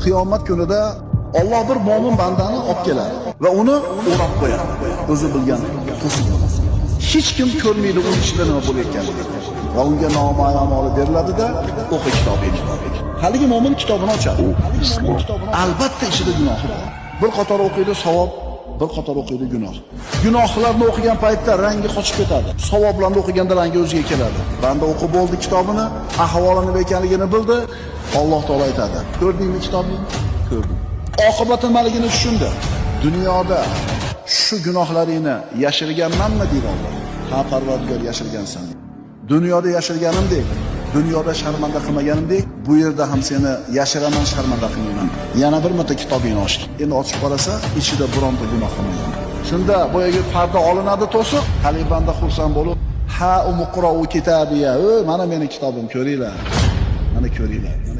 qiyomat kunida Alloh bir mo'min bandani olib keladi va uni o'rab qo'yadi. O'zi bilgan to'siq. Hech kim ko'rmaydi uning ichida nima bo'layotganligini. Va unga noma'lum olib beriladi-da, o'qi kitobini. Haligi mo'min kitobini ochadi. Albatta ichida gunohi bor. Bir qator o'qiydi savob, bir qator o'qiydi gunoh. Gunohlarni o'qigan paytda rangi qochib ketadi. Savoblarni o'qiganda rangi o'ziga keladi. Banda o'qib bo'ldi kitobini, ahvoli nima ekanligini bildi. Alloh taolo aytadi: "Ko'rdingmi kitobni?" Ko'rdim. Oqibati nimaligini tushundi. Dunyoda shu gunohlaringni yashirganmanmi deydi Alloh. Ha, Parvardigor, yashirgansan. Dunyoda yashirganimdek, dunyoda sharmanda qilmaganimdek, bu yerda ham seni yashiraman, sharmanda qilmayman. Yana bir marta kitobingni ochdi. Endi ochib qarasa, ichida bironta gunoh qilmagan. Shunda boyagi parda olinadi to'siq, hali banda xursand bo'lib, "Ha, umuqra'u kitabiya, mana meni kitobim, ko'ringlar. Mana ko'ringlar."